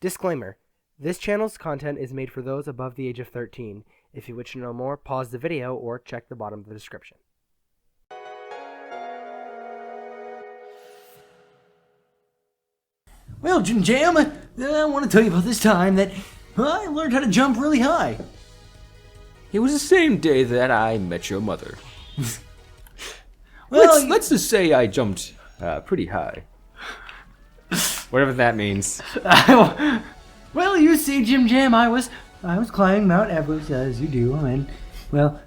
Disclaimer. This channel's content is made for those above the age of 13. If you wish to know more, pause the video or check the bottom of the description. Well, Jim Jam, I want to tell you about this time that I learned how to jump really high. It was the same day that I met your mother. Well, let's just say I jumped pretty high. Whatever that means. Well, you see, Jim Jam, I was climbing Mount Everest as you do, and well,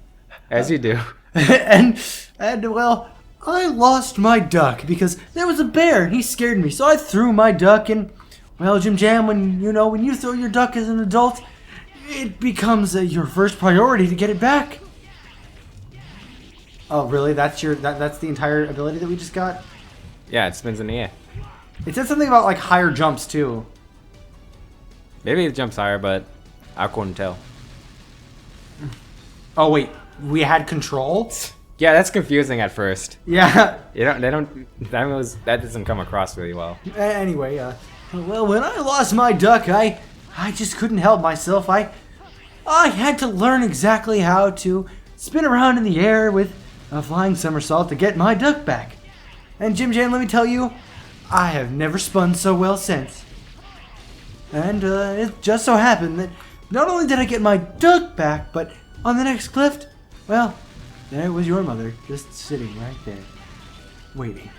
As you do. and well, I lost my duck because there was a bear and he scared me. So I threw my duck, and well, Jim Jam, when you throw your duck as an adult, it becomes your first priority to get it back. Oh, really? That's the entire ability that we just got? Yeah, it spins in the air. It said something about like higher jumps too. Maybe it jumps higher, but I couldn't tell. Oh wait, we had control? Yeah, that's confusing at first. Yeah. That doesn't come across really well. Anyway, well, when I lost my duck, I just couldn't help myself. I had to learn exactly how to spin around in the air with a flying somersault to get my duck back. And Jim Jam, let me tell you, I have never spun so well since. And it just so happened that not only did I get my duck back, but on the next cliff, well, there was your mother just sitting right there, waiting.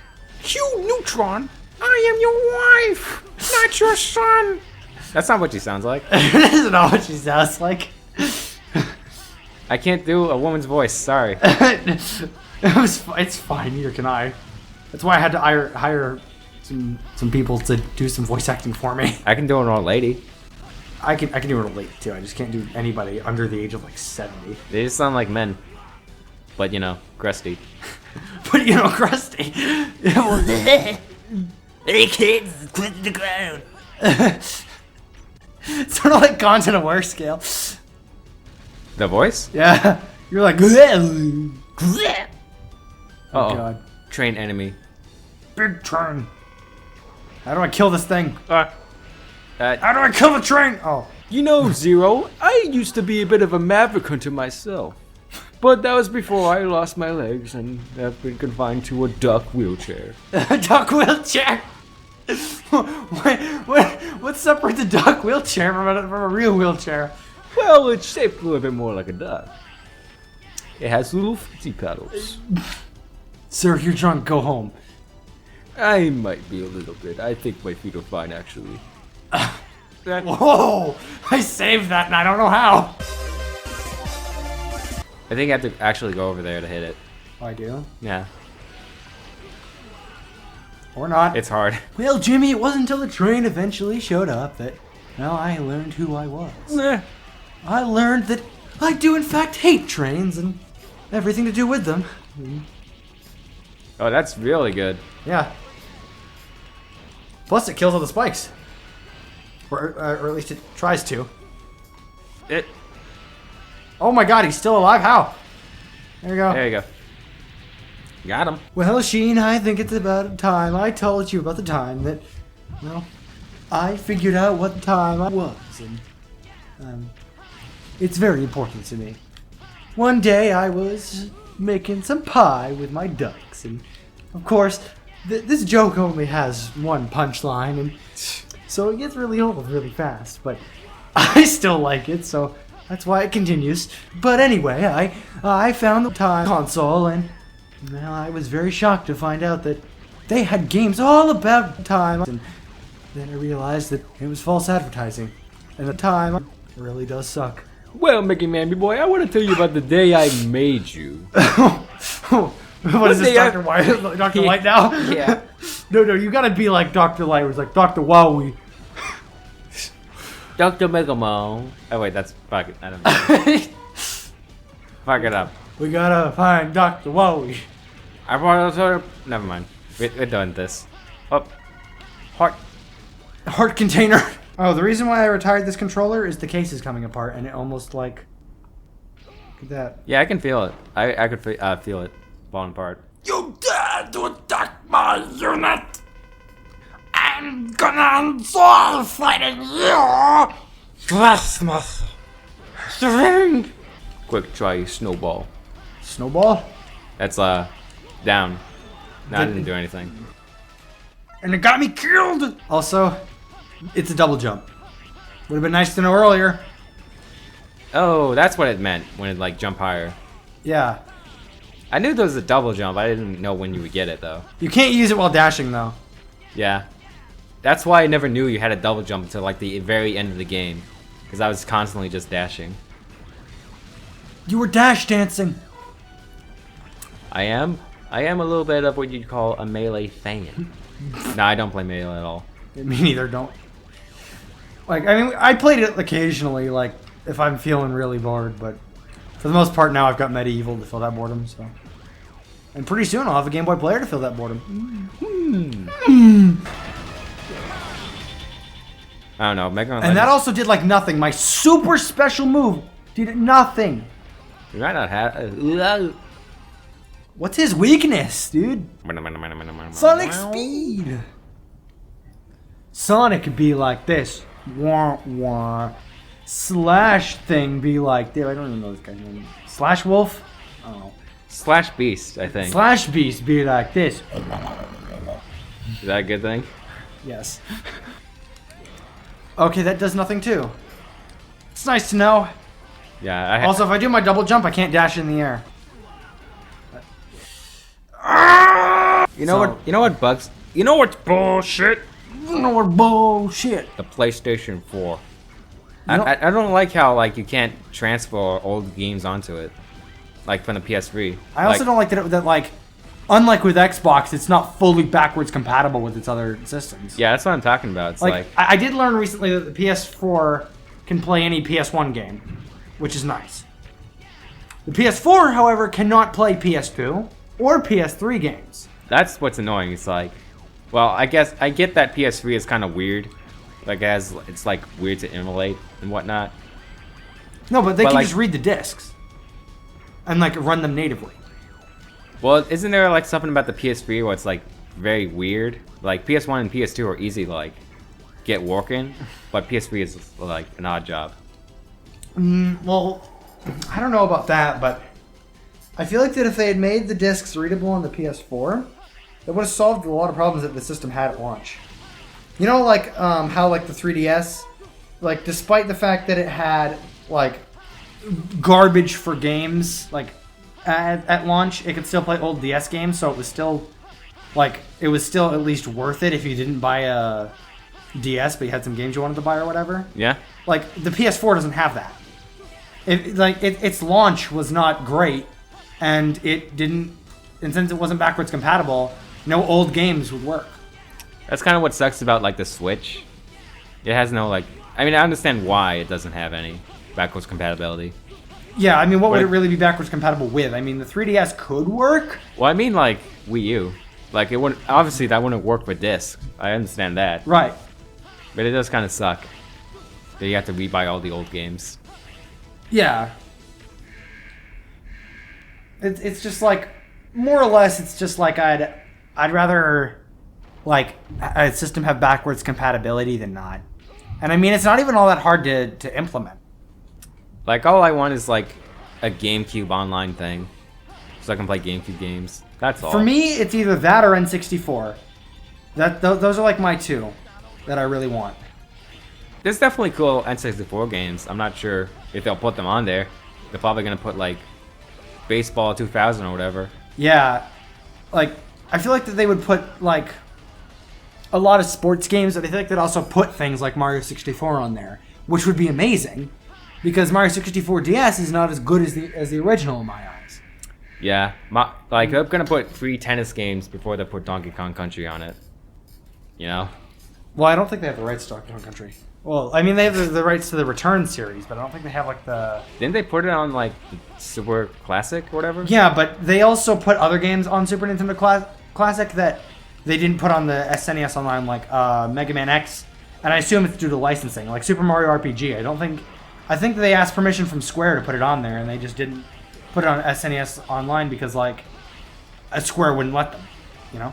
Hugh, Neutron, I am your wife, not your son. That's not what she sounds like. That is not what she sounds like. I can't do a woman's voice, sorry. It's fine, neither can I. That's why I had to hire some people to do some voice acting for me. I can do an old lady. I can do it late too. I just can't do anybody under the age of like 70. They just sound like men. But, crusty. But crusty. Hey kids, quit the ground. It's sort of like content aware scale. The voice? Yeah. You're like, Oh, God. Train enemy. Big train. How do I kill this thing? Uh, How do I kill the train? Oh. Zero, I used to be a bit of a maverick hunter myself. But that was before I lost my legs and have been confined to a duck wheelchair. Duck wheelchair? What separates a duck wheelchair from a real wheelchair? Well, it's shaped a little bit more like a duck. It has little feety paddles. Sir, you're drunk. Go home. I might be a little bit. I think my feet are fine, actually. Whoa! I saved that and I don't know how. I think I have to actually go over there to hit it. Oh, I do? Yeah. Or not. It's hard. Well, Jimmy, it wasn't until the train eventually showed up that, well, I learned who I was. I learned that I do in fact hate trains and everything to do with them. Oh, that's really good. Yeah. Plus it kills all the spikes. Or at least it tries to. Oh my god, he's still alive? How? There you go. There you go. Got him. Well, Sheen, I think it's about time I told you about the time that, well, I figured out what time I was, and it's very important to me. One day I was making some pie with my ducks, and of course, this joke only has one punchline, and so it gets really old really fast, but I still like it, so that's why it continues. But anyway, I found the time console, and well, I was very shocked to find out that they had games all about time, and then I realized that it was false advertising, and the time really does suck. Well, Mickey Mamby boy, I want to tell you about the day I made you. What is this, Dr. White? Dr. Light now? Yeah. No, you gotta be like Dr. Light, where it's like Dr. Wowie. Dr. Megamon. Oh wait, that's fuck it. I don't know. Fuck it up. We gotta find Dr. Wowie. I brought her. Never mind. We're doing this. Oh, Heart container. Oh, the reason why I retired this controller is the case is coming apart, and it almost like. Look at that. Yeah, I can feel it. I could feel it falling apart. You dare to attack my unit! I'm gonna enjoy fighting you! Christmas! String! Quick try snowball. Snowball? That's down. No, I didn't do anything. And it got me killed! Also, it's a double jump. Would have been nice to know earlier. Oh, that's what it meant when it like jump higher. Yeah. I knew there was a double jump. I didn't know when you would get it though. You can't use it while dashing though. Yeah. That's why I never knew you had a double jump until like the very end of the game. Because I was constantly just dashing. You were dash dancing. I am a little bit of what you'd call a melee fan. No, I don't play melee at all. Me neither, don't. Like, I mean, I played it occasionally, like, if I'm feeling really bored, but for the most part now I've got Medieval to fill that boredom, so. And pretty soon I'll have a Game Boy Player to fill that boredom. I don't know. Mega Man And that Legends- also did, like, nothing. My super special move did nothing. You might not have. What's his weakness, dude? Sonic speed. Sonic could be like this. Wah, wah. Slash thing be like this. I don't even know this guy's name. Slash Wolf? I don't know. Slash Beast, I think. Slash Beast be like this. Is that a good thing? Yes. Okay, that does nothing too. It's nice to know. Yeah. Also, if I do my double jump, I can't dash in the air. You know what? You know what bugs? You know what's bullshit? You know what bullshit. The PlayStation 4. You know- I don't like how like you can't transfer old games onto it, like from the PS3. I also don't like that like, unlike with Xbox, it's not fully backwards compatible with its other systems. Yeah, that's what I'm talking about. It's like I did learn recently that the PS4 can play any PS1 game, which is nice. The PS4, however, cannot play PS2 or PS3 games. that's what's annoying. It's like, well, I guess I get that PS3 is kind of weird, like it's like weird to emulate and whatnot. No, but they But, can like- just read the discs and like run them natively. Well, isn't there like something about the PS3 where it's like very weird? Like PS1 and PS2 are easy to like get working, but PS3 is like an odd job. Well, I don't know about that, but I feel like that if they had made the discs readable on the PS4, that would have solved a lot of problems that the system had at launch. You know, like how like the 3DS, like despite the fact that it had like garbage for games, like at launch, it could still play old DS games, so it was still like it was still at least worth it if you didn't buy a DS, but you had some games you wanted to buy or whatever. Yeah. Like the PS4 doesn't have that. Its launch was not great, and it didn't. And since it wasn't backwards compatible, no old games would work. That's kind of what sucks about like the Switch. It has no like. I mean, I understand why it doesn't have any backwards compatibility. Yeah, I mean, what would Like- it really be backwards compatible with? I mean, the 3DS could work. Well, I mean like Wii U. Like it wouldn't. Obviously, that wouldn't work with disc. I understand that, Right. but it does kind of suck that you have to rebuy all the old games. Yeah. It's just like, more or less, it's just like I'd rather like a system have backwards compatibility than not. And I mean, it's not even all that hard to implement. Like all I want is like a GameCube online thing, so I can play GameCube games. That's all. For me, it's either that or N64. Those are like my two that I really want. There's definitely cool N64 games. I'm not sure if they'll put them on there. They're probably gonna put like Baseball 2000 or whatever. Yeah, like I feel like that they would put like a lot of sports games, but I feel like they'd also put things like Mario 64 on there, which would be amazing, because Mario 64 DS is not as good as the original in my eyes. Yeah, like they're gonna put free tennis games before they put Donkey Kong Country on it. You know? Well, I don't think they have the rights to Donkey Kong Country. Well, I mean, they have the rights to the Return series, but I don't think they have like the... Didn't they put it on like the Super Classic or whatever? Yeah, but they also put other games on Super Nintendo Classic that they didn't put on the SNES Online, like Mega Man X, and I assume it's due to licensing, like Super Mario RPG. I think they asked permission from Square to put it on there, and they just didn't put it on SNES Online because like Square wouldn't let them, you know?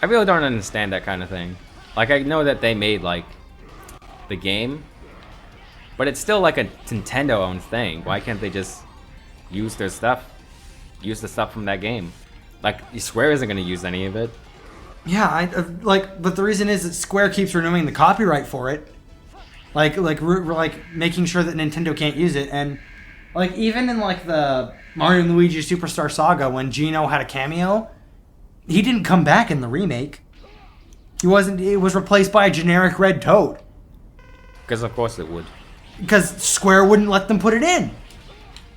I really don't understand that kind of thing. Like, I know that they made, like, the game, but it's still, like, a Nintendo-owned thing. Why can't they just use their stuff? Use the stuff from that game? Like, Square isn't going to use any of it. Yeah, but the reason is that Square keeps renewing the copyright for it. Like making sure that Nintendo can't use it. And, like, even in, like, the Mario & Luigi Superstar Saga, when Geno had a cameo, he didn't come back in the remake. It was replaced by a generic red Toad. Because of course it would. Because Square wouldn't let them put it in.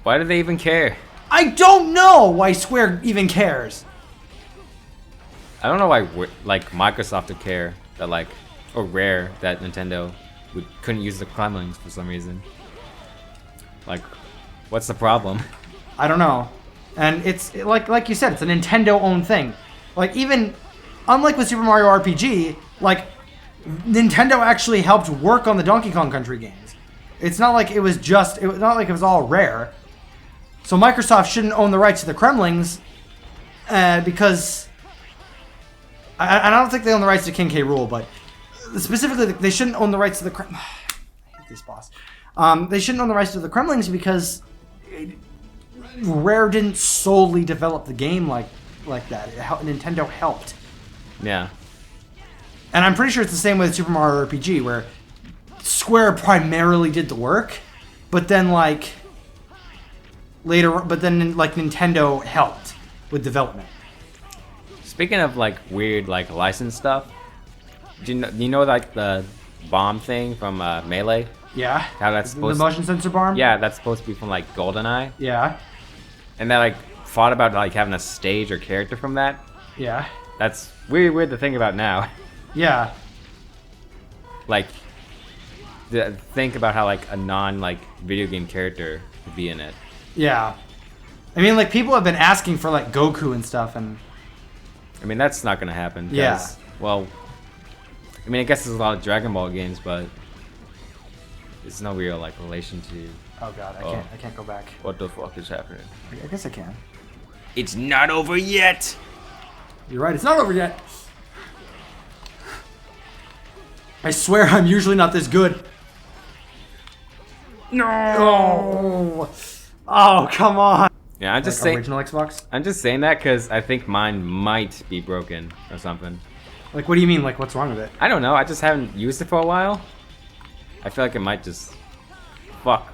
Why do they even care? I don't know why Square even cares. I don't know why, like, Microsoft would care that, like, or Rare that Nintendo couldn't use the Kremlings for some reason. Like, what's the problem? I don't know. And it's like you said, it's a Nintendo-owned thing. Like, even unlike with Super Mario RPG, like, Nintendo actually helped work on the Donkey Kong Country games. It's not like it was all Rare. So Microsoft shouldn't own the rights to the Kremlings, because I don't think they own the rights to King K. Rool, but specifically they shouldn't own the rights to the I hate this boss. They shouldn't own the rights to the Kremlings because Rare didn't solely develop the game like that. Nintendo helped. Yeah. And I'm pretty sure it's the same with Super Mario RPG, where Square primarily did the work, but then Nintendo helped with development. Speaking of, like, weird, like, license stuff, do you know like the bomb thing from Melee? Yeah. How that's supposed the motion sensor bomb? Yeah, that's supposed to be from, like, GoldenEye. Yeah. And they, like, thought about, like, having a stage or character from that. Yeah. That's weird to think about now. Yeah. Like, think about how, like, a like, video game character would be in it. Yeah. I mean, like, people have been asking for, like, Goku and stuff, and... I mean, that's not gonna happen. Yeah. Well, I mean, I guess there's a lot of Dragon Ball games, but there's no real, like, relation to... Oh, God, I can't go back. What the fuck is happening? I guess I can. It's not over yet! You're right, it's not over yet. I swear I'm usually not this good. No! Oh, come on! Yeah, I'm just Like saying. original Xbox? I'm just saying that because I think mine might be broken or something. Like, what do you mean? Like, what's wrong with it? I don't know. I just haven't used it for a while. I feel like it might just fuck.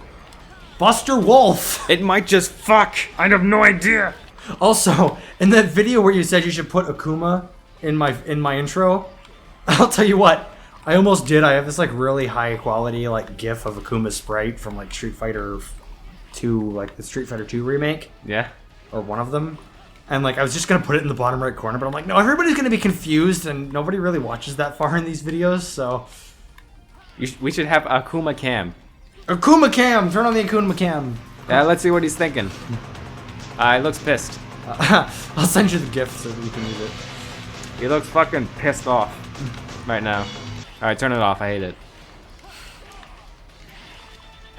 Buster Wolf! It might just fuck. I have no idea. Also, in that video where you said you should put Akuma in my intro, I'll tell you what, I almost did. I have this, like, really high quality, like, GIF of Akuma's sprite from, like, Street Fighter 2, like the Street Fighter 2 remake. Yeah. Or one of them. And, like, I was just gonna put it in the bottom right corner, but I'm like, no, everybody's gonna be confused, and nobody really watches that far in these videos, so... We should have Akuma Cam. Akuma Cam! Turn on the Akuma Cam! Yeah, let's see what he's thinking. He looks pissed. I'll send you the GIF so that you can use it. He looks fucking pissed off right now. Alright, turn it off. I hate it.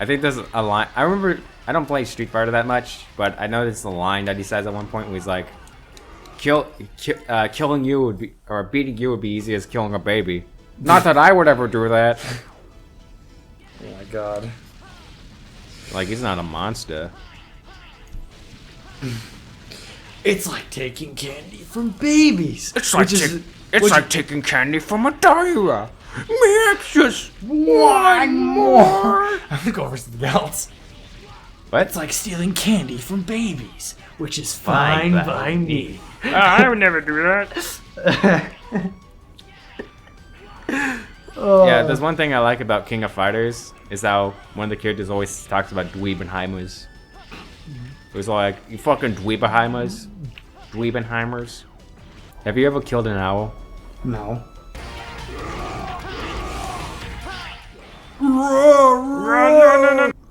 I think there's a line. I remember, I don't play Street Fighter that much, but I noticed the line that he says at one point where he's like, killing you would be, or beating you would be easy as killing a baby. Not that I would ever do that. Oh my god. Like, he's not a monster. It's like taking candy from babies. It's like taking candy from a diarrhea. Make just one more. I'm gonna go over something else. What? It's like stealing candy from babies, which is fine by me. I would never do that. Yeah, there's one thing I like about King of Fighters is how one of the characters always talks about Dweebenheimers. It was like, you fucking Dweebenheimers. Dweebenheimers. Have you ever killed an owl? No.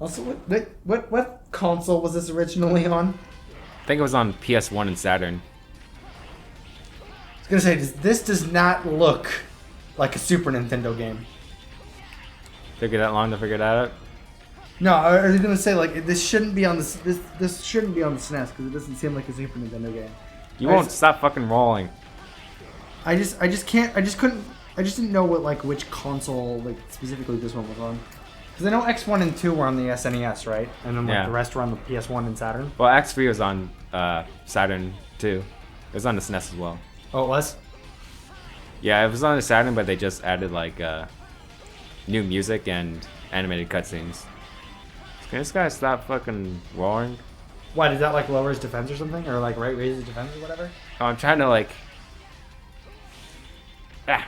Also, what console was this originally on? I think it was on PS1 and Saturn. I was gonna say, this does not look like a Super Nintendo game. Took you that long to figure that out? No, I was gonna say, like, this shouldn't be on this shouldn't be on the SNES because it doesn't seem like a Super Nintendo game. You won't stop fucking rolling. I just couldn't. I just didn't know which console specifically this one was on. Because I know X1 and 2 were on the SNES, right? And then Yeah. the rest were on the PS1 and Saturn. Well, X3 was on Saturn too. It was on the SNES as well. Oh, it was? Yeah, it was on the Saturn, but they just added new music and animated cutscenes. Can this guy stop fucking roaring? Why, did that lower his defense or something? Or raise his defense or whatever? Oh, I'm trying to Ah.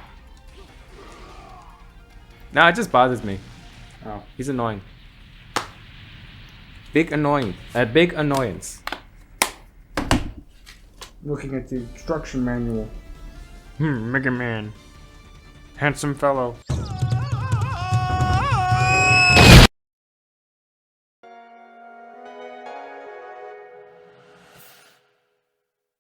No, it just bothers me. Oh. He's annoying. Big annoyance. Looking at the instruction manual. Mega Man. Handsome fellow.